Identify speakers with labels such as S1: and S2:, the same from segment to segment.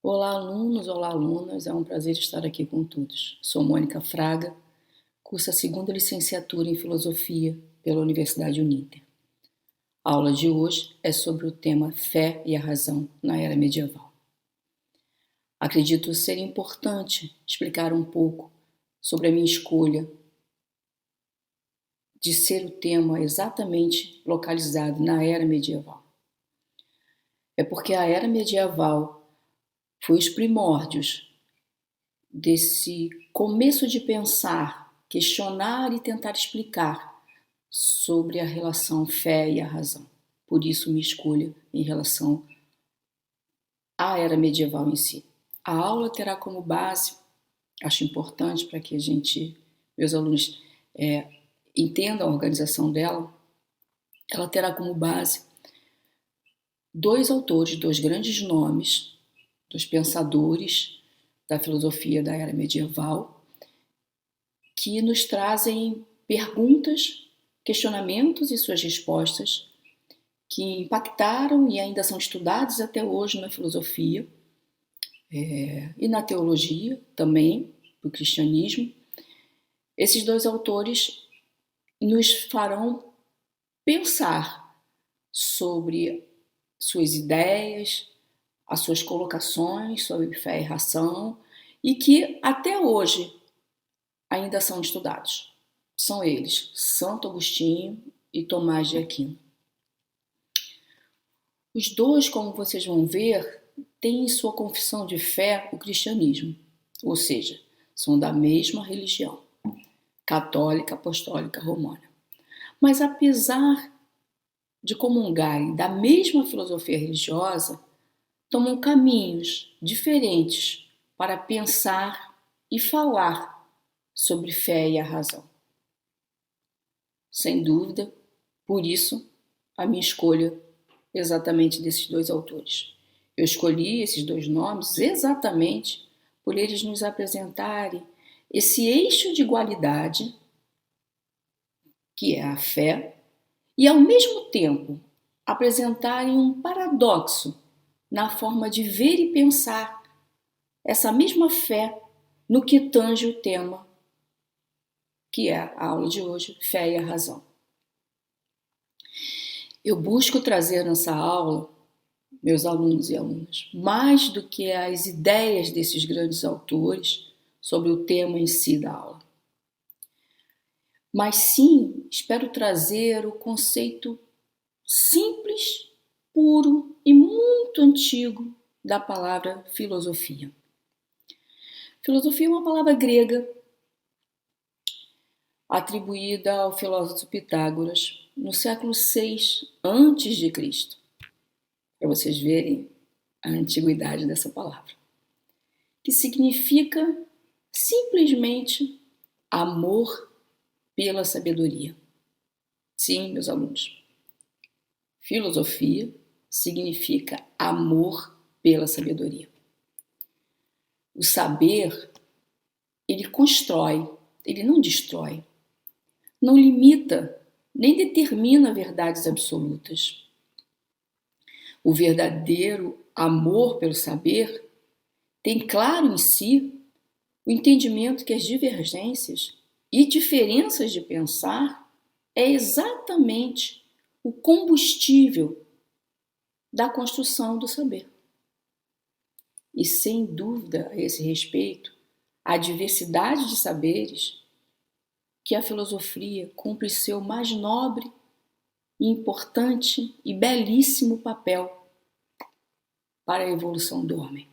S1: Olá, alunos, olá, alunas, é um prazer estar aqui com todos. Sou Mônica Fraga, curso a segunda licenciatura em Filosofia pela Universidade Uninter. A aula de hoje é sobre o tema Fé e a Razão na Era Medieval. Acredito ser importante explicar um pouco sobre a minha escolha de ser o tema exatamente localizado na Era Medieval. É porque a Era Medieval foi os primórdios desse começo de pensar, questionar e tentar explicar sobre a relação fé e a razão. Por isso, minha escolha em relação à era medieval em si. A aula terá como base, acho importante para que meus alunos entendam a organização dela, ela terá como base dois autores, dois grandes nomes, dos pensadores da filosofia da era medieval, que nos trazem perguntas, questionamentos e suas respostas que impactaram e ainda são estudados até hoje na filosofia e na teologia também, do cristianismo. Esses dois autores nos farão pensar sobre suas ideias, as suas colocações sobre fé e razão, e que até hoje ainda são estudados. São eles, Santo Agostinho e Tomás de Aquino. Os dois, como vocês vão ver, têm em sua confissão de fé o cristianismo, ou seja, são da mesma religião, católica apostólica romana. Mas apesar de comungarem da mesma filosofia religiosa, tomam caminhos diferentes para pensar e falar sobre fé e a razão. Sem dúvida, por isso, a minha escolha exatamente desses dois autores. Eu escolhi esses dois nomes exatamente por eles nos apresentarem esse eixo de igualdade, que é a fé, e ao mesmo tempo apresentarem um paradoxo na forma de ver e pensar essa mesma fé no que tange o tema, que é a aula de hoje, Fé e a Razão. Eu busco trazer nessa aula, meus alunos e alunas, mais do que as ideias desses grandes autores sobre o tema em si da aula. Mas sim, espero trazer o conceito simples, puro e muito antigo da palavra filosofia. Filosofia é uma palavra grega atribuída ao filósofo Pitágoras no século VI a.C., para vocês verem a antiguidade dessa palavra, que significa simplesmente amor pela sabedoria. Sim, meus alunos, filosofia significa amor pela sabedoria. O saber, ele constrói, ele não destrói, não limita, nem determina verdades absolutas. O verdadeiro amor pelo saber tem claro em si o entendimento que as divergências e diferenças de pensar é exatamente o combustível da construção do saber. E sem dúvida a esse respeito, a diversidade de saberes que a filosofia cumpre seu mais nobre e importante e belíssimo papel para a evolução do homem.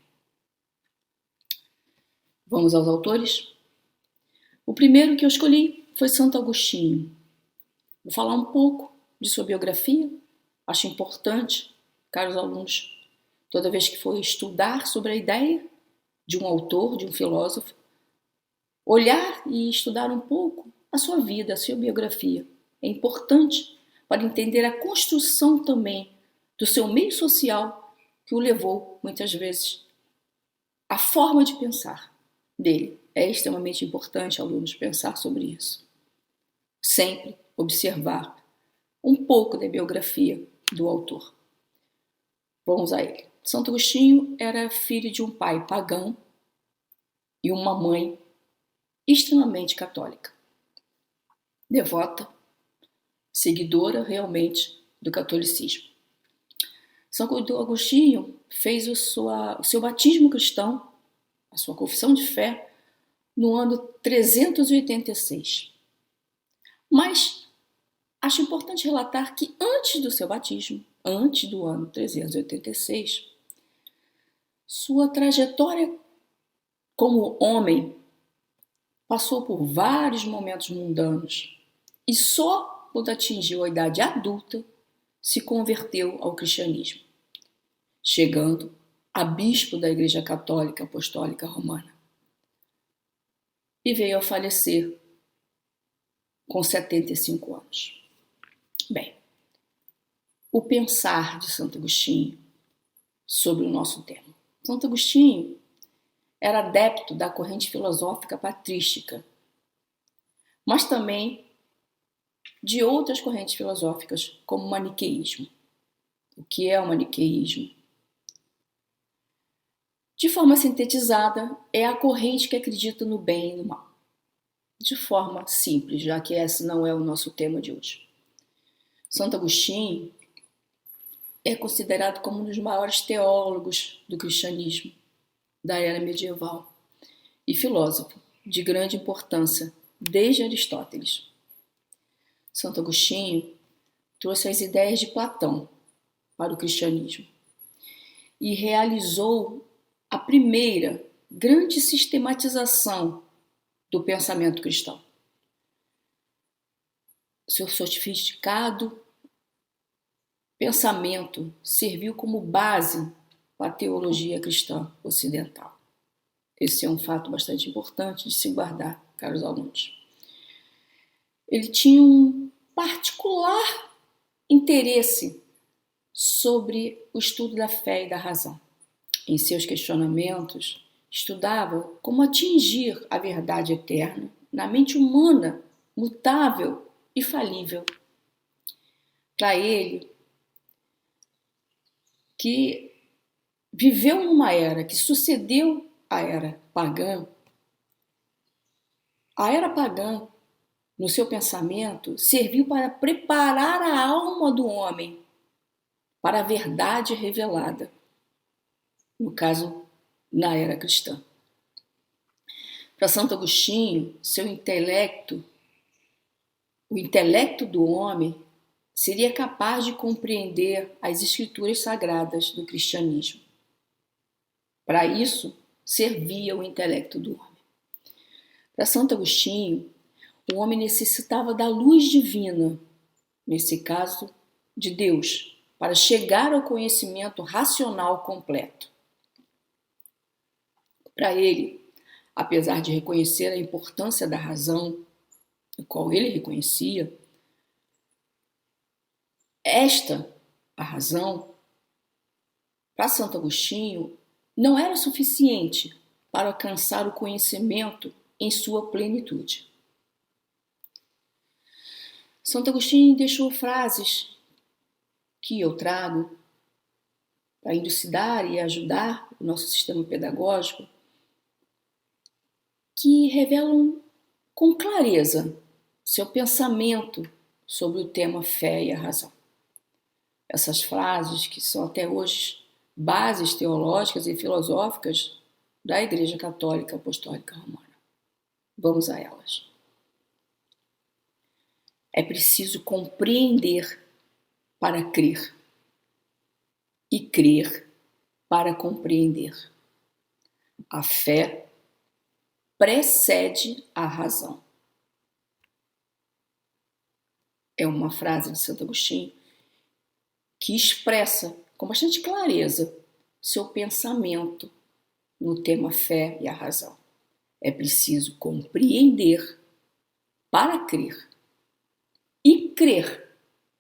S1: Vamos aos autores? O primeiro que eu escolhi foi Santo Agostinho. Vou falar um pouco de sua biografia. Acho importante, caros alunos, toda vez que for estudar sobre a ideia de um autor, de um filósofo, olhar e estudar um pouco a sua vida, a sua biografia. É importante para entender a construção também do seu meio social que o levou, muitas vezes, à forma de pensar dele. É extremamente importante, alunos, pensar sobre isso. Sempre observar um pouco da biografia do autor. Vamos a ele. Santo Agostinho era filho de um pai pagão e uma mãe extremamente católica, devota, seguidora realmente do catolicismo. Santo Agostinho fez o seu batismo cristão, a sua confissão de fé, no ano 386. Mas acho importante relatar que antes do seu batismo, antes do ano 386, sua trajetória como homem passou por vários momentos mundanos e só quando atingiu a idade adulta se converteu ao cristianismo, chegando a bispo da Igreja Católica Apostólica Romana. E veio a falecer com 75 anos. Bem, o pensar de Santo Agostinho sobre o nosso tema. Santo Agostinho era adepto da corrente filosófica patrística, mas também de outras correntes filosóficas, como o maniqueísmo. O que é o maniqueísmo? De forma sintetizada, é a corrente que acredita no bem e no mal. De forma simples, já que esse não é o nosso tema de hoje. Santo Agostinho é considerado como um dos maiores teólogos do cristianismo da era medieval e filósofo de grande importância desde Aristóteles. Santo Agostinho trouxe as ideias de Platão para o cristianismo e realizou a primeira grande sistematização do pensamento cristão. Seu sofisticado pensamento serviu como base para a teologia cristã ocidental. Esse é um fato bastante importante de se guardar, caros alunos. Ele tinha um particular interesse sobre o estudo da fé e da razão. Em seus questionamentos, estudava como atingir a verdade eterna na mente humana, mutável e falível. Para ele, que viveu numa era que sucedeu à era pagã, no seu pensamento, serviu para preparar a alma do homem para a verdade revelada, no caso, na era cristã. Para Santo Agostinho, o intelecto do homem seria capaz de compreender as escrituras sagradas do cristianismo. Para isso, servia o intelecto do homem. Para Santo Agostinho, o homem necessitava da luz divina, nesse caso, de Deus, para chegar ao conhecimento racional completo. Para ele, apesar de reconhecer a importância da razão, a qual ele reconhecia, a razão, para Santo Agostinho, não era suficiente para alcançar o conhecimento em sua plenitude. Santo Agostinho deixou frases que eu trago para elucidar e ajudar o nosso sistema pedagógico, que revelam com clareza seu pensamento sobre o tema fé e a razão. Essas frases que são até hoje bases teológicas e filosóficas da Igreja Católica Apostólica Romana. Vamos a elas. É preciso compreender para crer e crer para compreender. A fé precede a razão. É uma frase de Santo Agostinho que expressa com bastante clareza seu pensamento no tema fé e a razão. É preciso compreender para crer e crer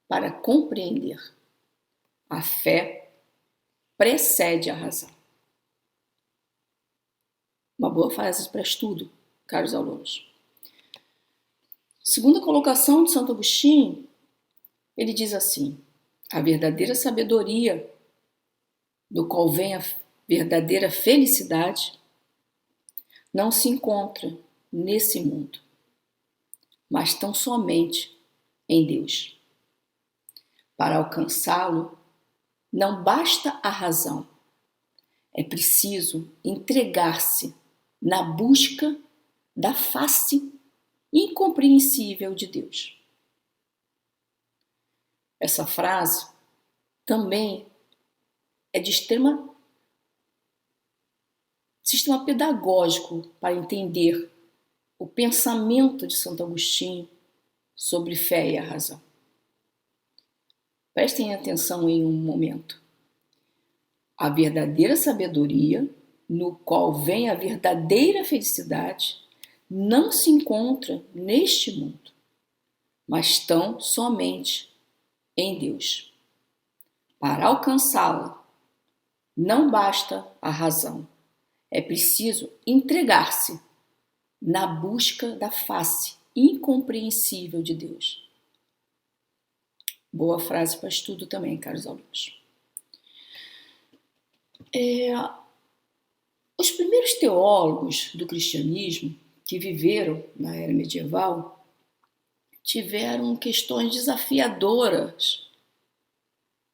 S1: para compreender. A fé precede a razão. Uma boa frase para estudo, caros alunos. Segunda colocação de Santo Agostinho, ele diz assim: a verdadeira sabedoria do qual vem a verdadeira felicidade, não se encontra nesse mundo, mas tão somente em Deus. Para alcançá-lo, não basta a razão, é preciso entregar-se na busca da face incompreensível de Deus. Essa frase também é de sistema pedagógico para entender o pensamento de Santo Agostinho sobre fé e a razão. Prestem atenção em um momento. A verdadeira sabedoria, no qual vem a verdadeira felicidade, não se encontra neste mundo, mas tão somente em Deus. Para alcançá-la, não basta a razão, é preciso entregar-se na busca da face incompreensível de Deus. Boa frase para estudo também, caros alunos. Os primeiros teólogos do cristianismo que viveram na era medieval tiveram questões desafiadoras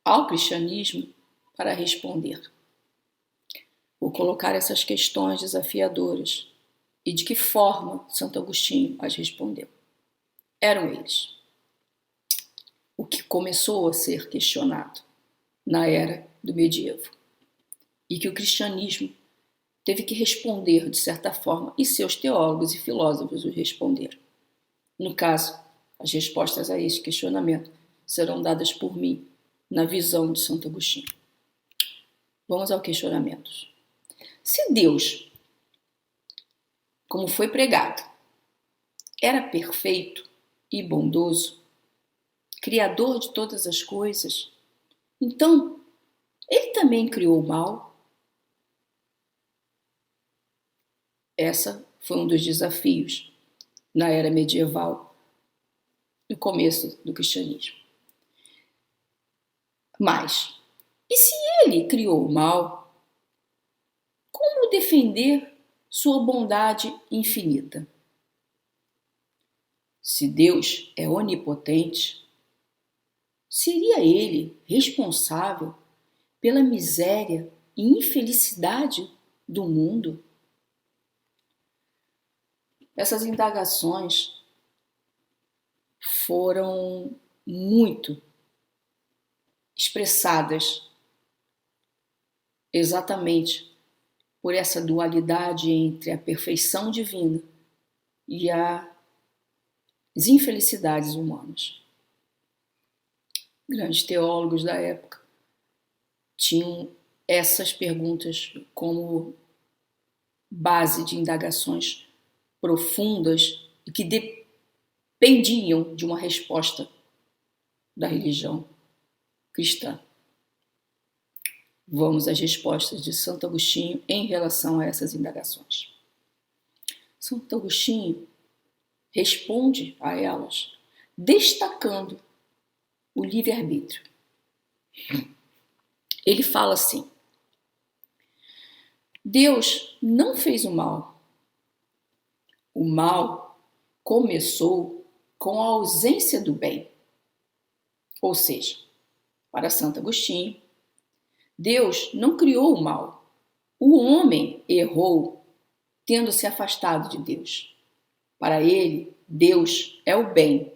S1: ao cristianismo para responder. Vou colocar essas questões desafiadoras e de que forma Santo Agostinho as respondeu. Eram eles. O que começou a ser questionado na era do medievo e que o cristianismo teve que responder de certa forma e seus teólogos e filósofos o responderam. No caso, as respostas a este questionamento serão dadas por mim na visão de Santo Agostinho. Vamos ao questionamento. Se Deus, como foi pregado, era perfeito e bondoso, criador de todas as coisas, então ele também criou o mal? Essa foi um dos desafios na era medieval, no começo do cristianismo. Mas, e se ele criou o mal, como defender sua bondade infinita? Se Deus é onipotente, seria ele responsável pela miséria e infelicidade do mundo? Essas indagações foram muito expressadas exatamente por essa dualidade entre a perfeição divina e as infelicidades humanas. Grandes teólogos da época tinham essas perguntas como base de indagações profundas e que dependiam de uma resposta da religião cristã. Vamos às respostas de Santo Agostinho em relação a essas indagações. Santo Agostinho responde a elas destacando o livre-arbítrio. Ele fala assim: Deus não fez o mal. O mal começou com a ausência do bem. Ou seja, para Santo Agostinho, Deus não criou o mal. O homem errou, tendo se afastado de Deus. Para ele, Deus é o bem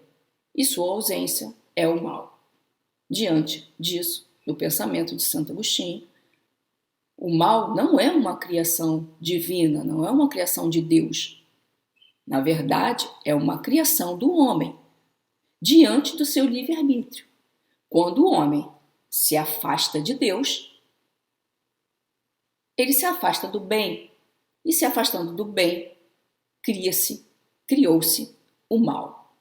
S1: e sua ausência é o mal. Diante disso, no pensamento de Santo Agostinho, o mal não é uma criação divina, não é uma criação de Deus. Na verdade, é uma criação do homem, diante do seu livre-arbítrio. Quando o homem se afasta de Deus, ele se afasta do bem, e se afastando do bem, criou-se o mal.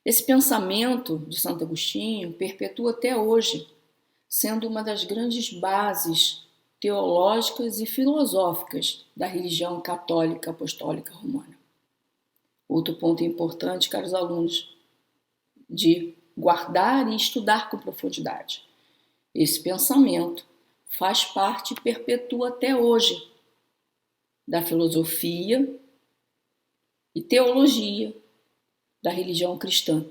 S1: Esse pensamento de Santo Agostinho perpetua até hoje, sendo uma das grandes bases teológicas e filosóficas da religião católica apostólica romana. Outro ponto importante, caros alunos, de guardar e estudar com profundidade. Esse pensamento faz parte e perpetua até hoje da filosofia e teologia da religião cristã,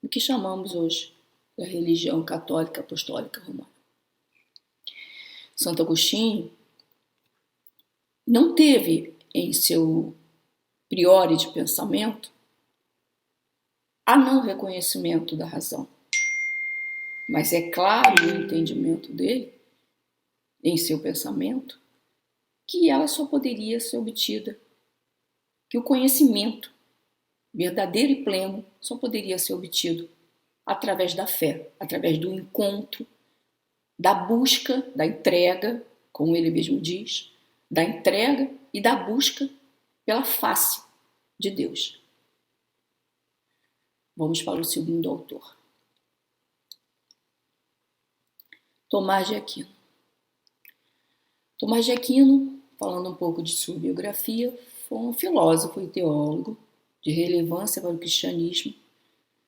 S1: o que chamamos hoje da religião católica apostólica romana. Santo Agostinho não teve em seu priori de pensamento a não reconhecimento da razão, mas é claro o entendimento dele em seu pensamento que ela só poderia ser obtida, que o conhecimento verdadeiro e pleno só poderia ser obtido através da fé, através do encontro, da busca, da entrega, como ele mesmo diz, da entrega e da busca pela face de Deus. Vamos para o segundo autor. Tomás de Aquino. Tomás de Aquino, falando um pouco de sua biografia, foi um filósofo e teólogo de relevância para o cristianismo.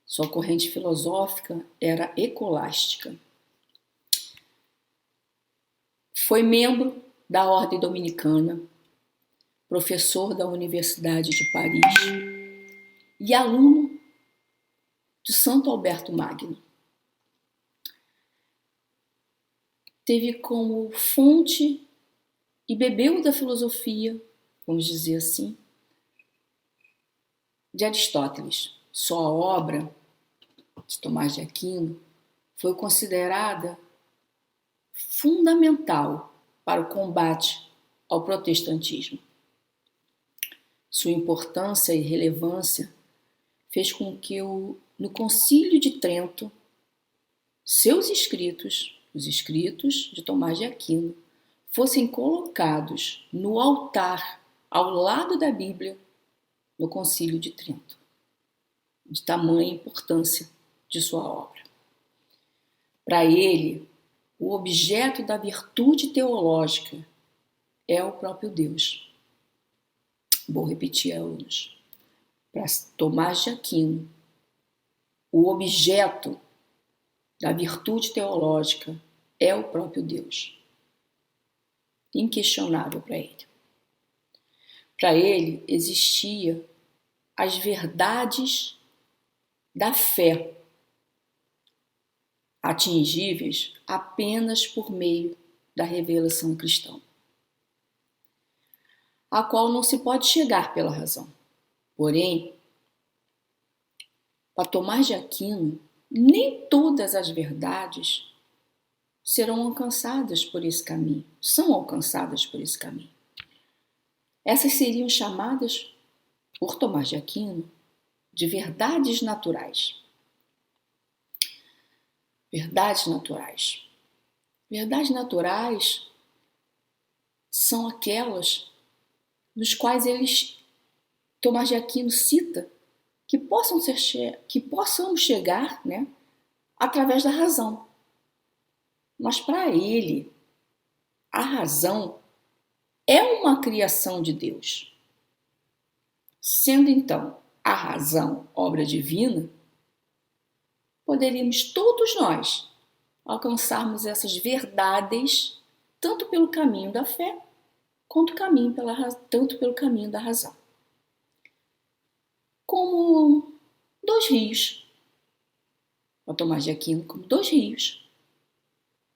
S1: Sua corrente filosófica era escolástica. Foi membro da Ordem Dominicana, professor da Universidade de Paris e aluno de Santo Alberto Magno. Teve como fonte e bebeu da filosofia, vamos dizer assim, de Aristóteles. Sua obra, de Tomás de Aquino, foi considerada fundamental para o combate ao protestantismo. Sua importância e relevância fez com que no Concílio de Trento, seus escritos, os escritos de Tomás de Aquino, fossem colocados no altar ao lado da Bíblia no Concílio de Trento, de tamanha importância de sua obra. Para ele, o objeto da virtude teológica é o próprio Deus. Vou repetir, alunos. Para Tomás de Aquino, o objeto da virtude teológica é o próprio Deus. Inquestionável para ele. Para ele, existia as verdades da fé, atingíveis apenas por meio da revelação cristã, a qual não se pode chegar pela razão. Porém, para Tomás de Aquino, nem todas as verdades serão alcançadas por esse caminho, são alcançadas por esse caminho. Essas seriam chamadas, por Tomás de Aquino, de verdades naturais. Verdades naturais. Verdades naturais são aquelas nos quais Tomás de Aquino cita que possamos chegar, né, através da razão. Mas para ele, a razão é uma criação de Deus. Sendo então a razão obra divina, poderíamos todos nós alcançarmos essas verdades tanto pelo caminho da fé quanto tanto pelo caminho da razão. Como dois rios, para Tomás de Aquino, como dois rios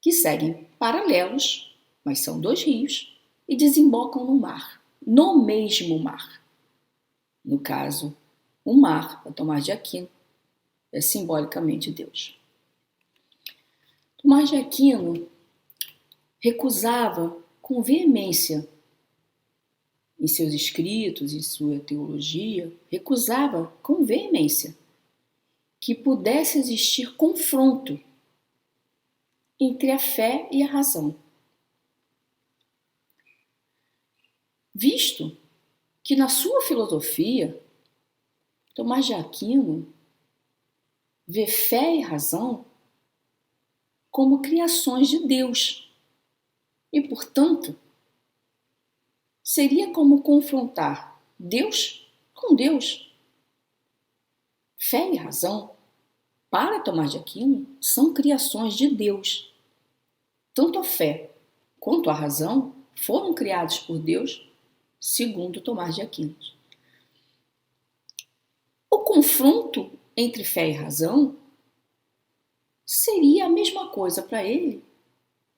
S1: que seguem paralelos, mas são dois rios e desembocam no mar, no mesmo mar. No caso, o mar, para Tomás de Aquino, é simbolicamente Deus. Tomás de Aquino recusava com veemência em seus escritos, em sua teologia, recusava com veemência que pudesse existir confronto entre a fé e a razão, visto que na sua filosofia, Tomás de Aquino vê fé e razão como criações de Deus e, portanto, seria como confrontar Deus com Deus. Fé e razão, para Tomás de Aquino, são criações de Deus. tanto a fé quanto a razão foram criados por Deus, segundo Tomás de Aquino. O confronto entre fé e razão seria a mesma coisa para ele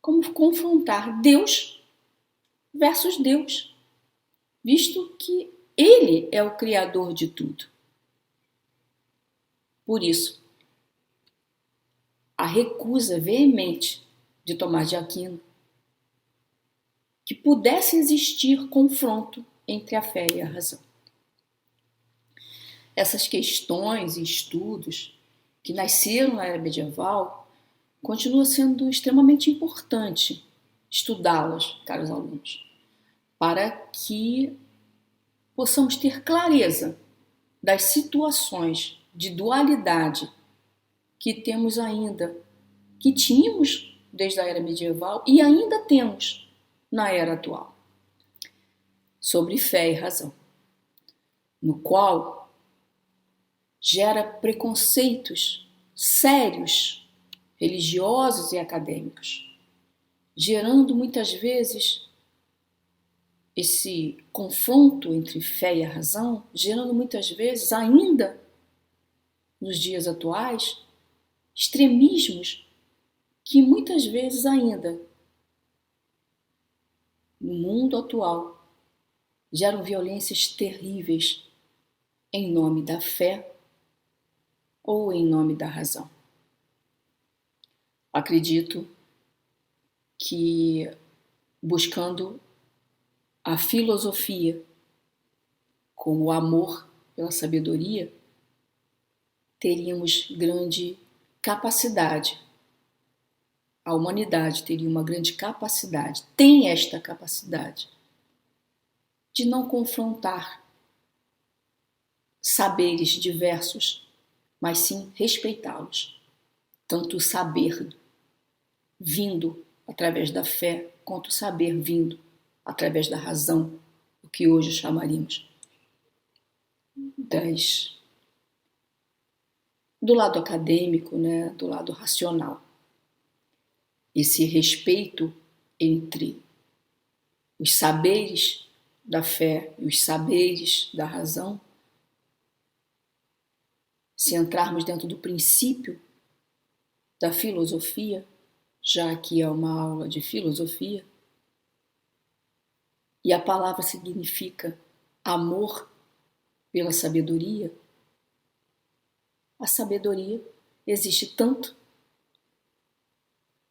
S1: como confrontar Deus versus Deus, visto que ele é o criador de tudo. Por isso, a recusa veemente de Tomás de Aquino que pudesse existir confronto entre a fé e a razão. Essas questões e estudos que nasceram na era medieval continua sendo extremamente importante estudá-las, caros alunos, para que possamos ter clareza das situações de dualidade que temos ainda, que tínhamos desde a era medieval e ainda temos na era atual, sobre fé e razão, no qual gera preconceitos sérios, religiosos e acadêmicos, gerando muitas vezes esse confronto entre fé e a razão, gerando muitas vezes, ainda nos dias atuais, extremismos que muitas vezes ainda, no mundo atual, geram violências terríveis em nome da fé ou em nome da razão. Acredito que, buscando a filosofia como o amor pela sabedoria, teríamos grande capacidade, a humanidade teria uma grande capacidade, tem esta capacidade de não confrontar saberes diversos, mas sim respeitá-los. Tanto o saber vindo através da fé, quanto o saber vindo através da razão, o que hoje chamaríamos do lado acadêmico, né, do lado racional. Esse respeito entre os saberes da fé e os saberes da razão, se entrarmos dentro do princípio da filosofia, já que é uma aula de filosofia, e a palavra significa amor pela sabedoria, a sabedoria existe tanto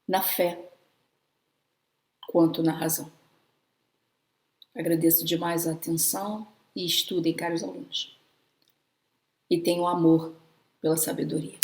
S1: na fé quanto na razão. Agradeço demais a atenção e estudem, caros alunos. E tenham amor pela sabedoria.